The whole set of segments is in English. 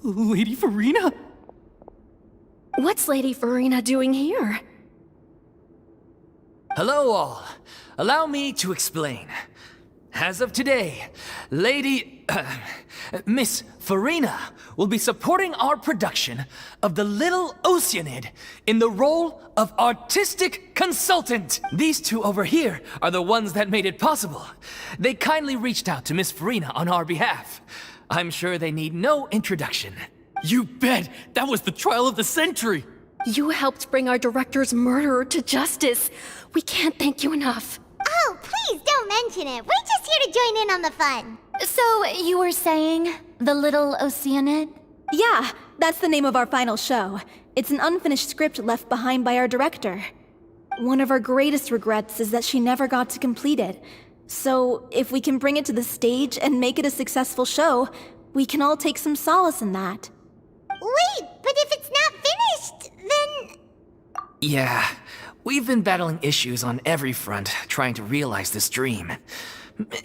Lady Furina? What's Lady Furina doing here? Hello all. Allow me to explain. As of today, Miss Furina will be supporting our production of the Little Oceanid in the role of artistic consultant. These two over here are the ones that made it possible. They kindly reached out to Miss Furina on our behalf. I'm sure they need no introduction. You bet! That was the trial of the century! You helped bring our director's murderer to justice. We can't thank you enough. Oh, please don't mention it. We're just here to join in on the fun. So, you were saying, the Little Oceanid? Yeah, that's the name of our final show. It's an unfinished script left behind by our director. One of our greatest regrets is that she never got to complete it. So, if we can bring it to the stage and make it a successful show, we can all take some solace in that. Wait, but if it's not finished, then... Yeah, we've been battling issues on every front trying to realize this dream.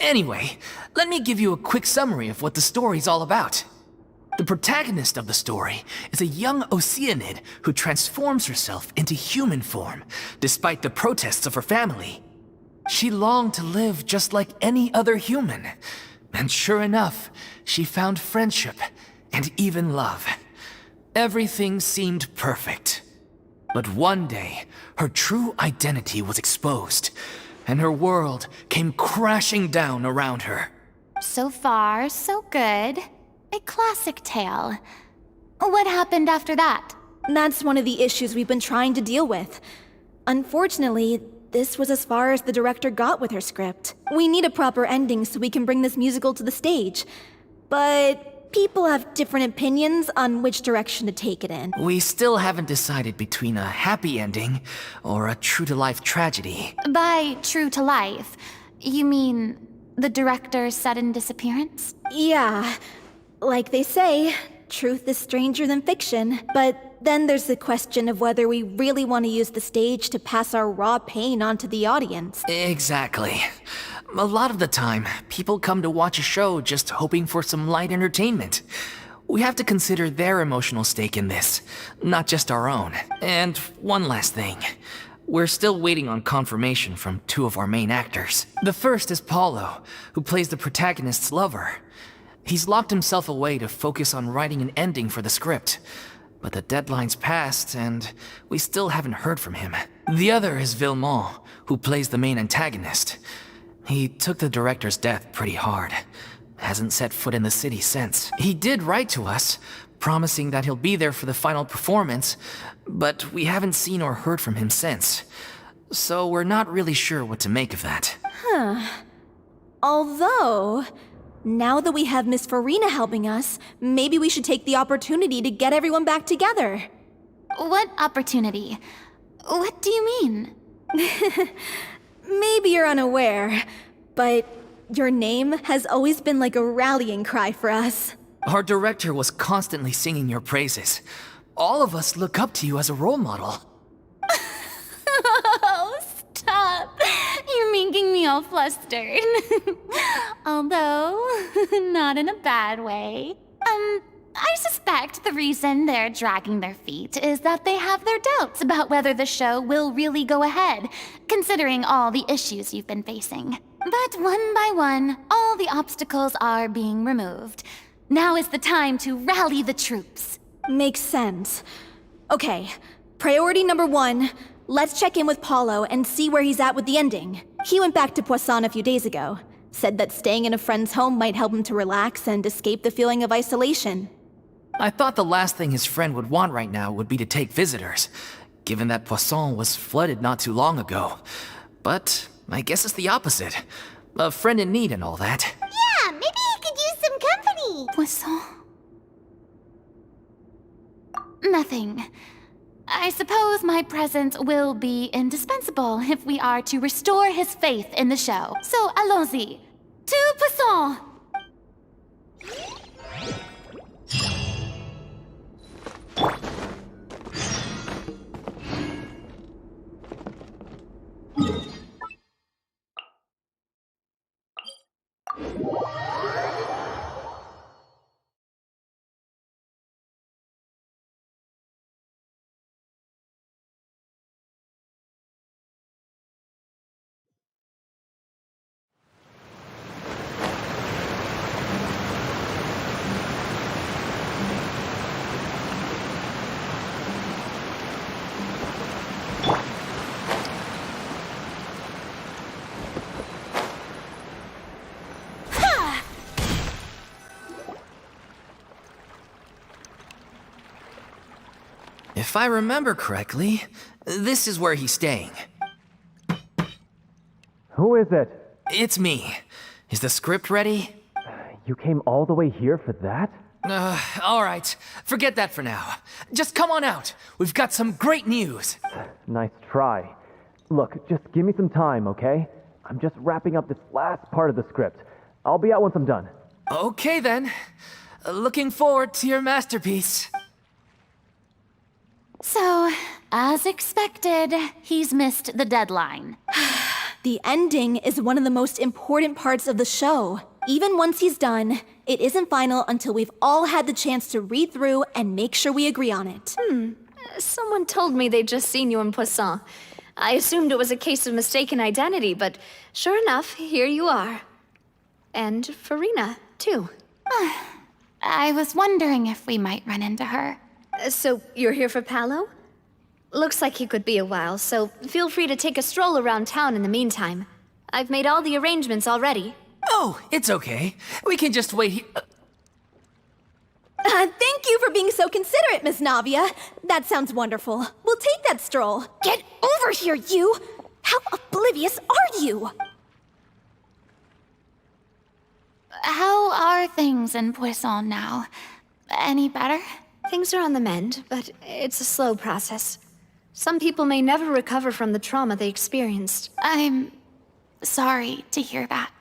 Anyway, let me give you a quick summary of what the story's all about. The protagonist of the story is a young Oceanid who transforms herself into human form, despite the protests of her family. She longed to live just like any other human, and sure enough, she found friendship and even love. Everything seemed perfect. But one day, her true identity was exposed, and her world came crashing down around her. So far, so good. A classic tale. What happened after that? That's one of the issues we've been trying to deal with. Unfortunately, this was as far as the director got with her script. We need a proper ending so we can bring this musical to the stage. But people have different opinions on which direction to take it in. We still haven't decided between a happy ending or a true-to-life tragedy. By true to life, you mean the director's sudden disappearance? Yeah, like they say, truth is stranger than fiction. But then there's the question of whether we really want to use the stage to pass our raw pain onto the audience. Exactly. A lot of the time, people come to watch a show just hoping for some light entertainment. We have to consider their emotional stake in this, not just our own. And one last thing. We're still waiting on confirmation from two of our main actors. The first is Paulo, who plays the protagonist's lover. He's locked himself away to focus on writing an ending for the script. But the deadline's passed, and we still haven't heard from him. The other is Villemont, who plays the main antagonist. He took the director's death pretty hard. Hasn't set foot in the city since. He did write to us, promising that he'll be there for the final performance, but we haven't seen or heard from him since. So we're not really sure what to make of that. Although, now that we have Miss Furina helping us, maybe we should take the opportunity to get everyone back together. What opportunity? What do you mean? Maybe you're unaware, but your name has always been like a rallying cry for us. Our director was constantly singing your praises. All of us look up to you as a role model. Oh, stop. You're making me all flustered. Although, not in a bad way. I suspect the reason they're dragging their feet is that they have their doubts about whether the show will really go ahead, considering all the issues you've been facing. But one by one, all the obstacles are being removed. Now is the time to rally the troops. Makes sense. Okay, priority number 1, let's check in with Paulo and see where he's at with the ending. He went back to Poisson a few days ago. Said that staying in a friend's home might help him to relax and escape the feeling of isolation. I thought the last thing his friend would want right now would be to take visitors, given that Poisson was flooded not too long ago. But I guess it's the opposite. A friend in need and all that. Yeah, maybe he could use some company. Poisson? Nothing. I suppose my presence will be indispensable if we are to restore his faith in the show. So allons-y. To Poisson! If I remember correctly, this is where he's staying. Who is it? It's me. Is the script ready? You came all the way here for that? Alright. Forget that for now. Just come on out. We've got some great news. Nice try. Look, just give me some time, okay? I'm just wrapping up this last part of the script. I'll be out once I'm done. Okay then. Looking forward to your masterpiece. So, as expected, he's missed the deadline. The ending is one of the most important parts of the show. Even once he's done, it isn't final until we've all had the chance to read through and make sure we agree on it. Someone told me they'd just seen you in Poisson. I assumed it was a case of mistaken identity, but sure enough, here you are. And Furina, too. I was wondering if we might run into her. So, you're here for Paolo? Looks like he could be a while, so feel free to take a stroll around town in the meantime. I've made all the arrangements already. Oh, it's okay. We can just wait here. Thank you for being so considerate, Miss Navia. That sounds wonderful. We'll take that stroll. Get over here, you! How oblivious are you? How are things in Poisson now? Any better? Things are on the mend, but it's a slow process. Some people may never recover from the trauma they experienced. I'm sorry to hear that.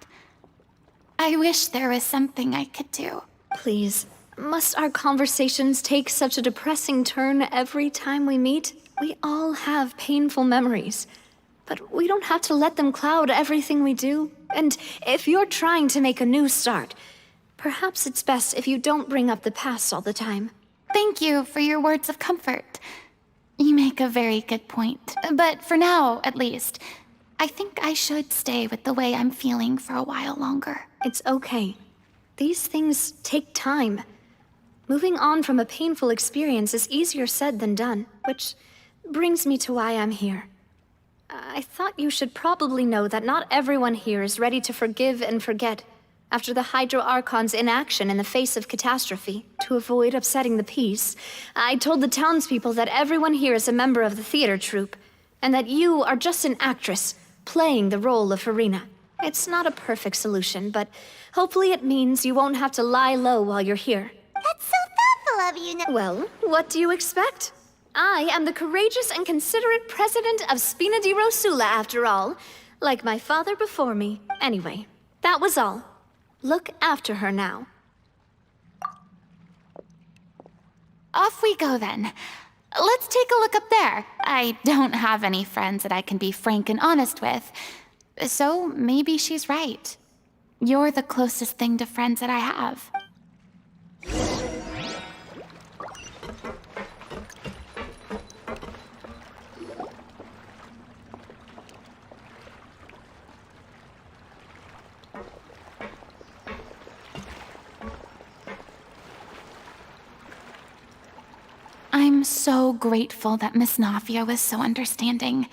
I wish there was something I could do. Please, must our conversations take such a depressing turn every time we meet? We all have painful memories, but we don't have to let them cloud everything we do. And if you're trying to make a new start, perhaps it's best if you don't bring up the past all the time. Thank you for your words of comfort. You make a very good point. But for now, at least, I think I should stay with the way I'm feeling for a while longer. It's okay. These things take time. Moving on from a painful experience is easier said than done, which brings me to why I'm here. I thought you should probably know that not everyone here is ready to forgive and forget after the Hydro Archon's inaction in the face of catastrophe. To avoid upsetting the peace, I told the townspeople that everyone here is a member of the theater troupe, and that you are just an actress playing the role of Furina. It's not a perfect solution, but hopefully it means you won't have to lie low while you're here. That's so thoughtful of you. Well, what do you expect? I am the courageous and considerate president of Spina di Rosula, after all. Like my father before me. Anyway, that was all. Look after her now. Off we go then. Let's take a look up there. I don't have any friends that I can be frank and honest with. So maybe she's right. You're the closest thing to friends that I have. I'm so grateful that Miss Navia was so understanding.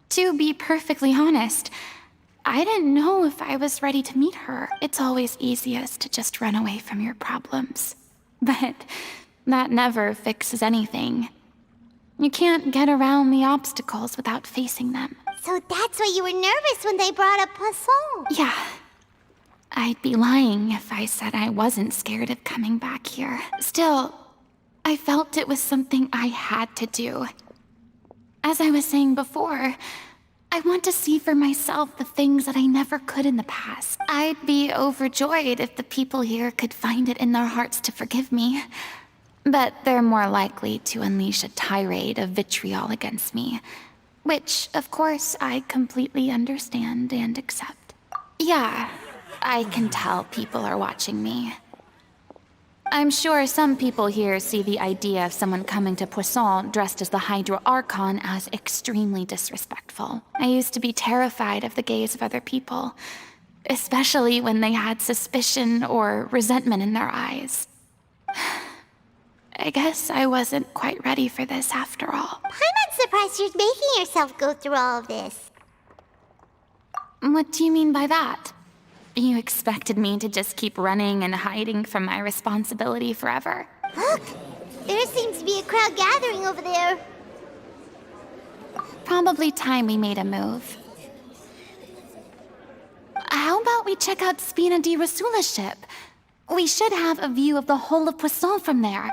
To be perfectly honest, I didn't know if I was ready to meet her. It's always easiest to just run away from your problems. But that never fixes anything. You can't get around the obstacles without facing them. So that's why you were nervous when they brought up Poisson. Yeah. I'd be lying if I said I wasn't scared of coming back here. Still, I felt it was something I had to do. As I was saying before, I want to see for myself the things that I never could in the past. I'd be overjoyed if the people here could find it in their hearts to forgive me. But they're more likely to unleash a tirade of vitriol against me. Which, of course, I completely understand and accept. Yeah, I can tell people are watching me. I'm sure some people here see the idea of someone coming to Poisson dressed as the Hydro Archon as extremely disrespectful. I used to be terrified of the gaze of other people, especially when they had suspicion or resentment in their eyes. I guess I wasn't quite ready for this after all. I'm not surprised you're making yourself go through all of this. What do you mean by that? You expected me to just keep running and hiding from my responsibility forever? Look, There seems to be a crowd gathering over there. Probably time we made a move. How about we check out Spina di Rasula's ship? We should have a view of the whole of Poisson from there.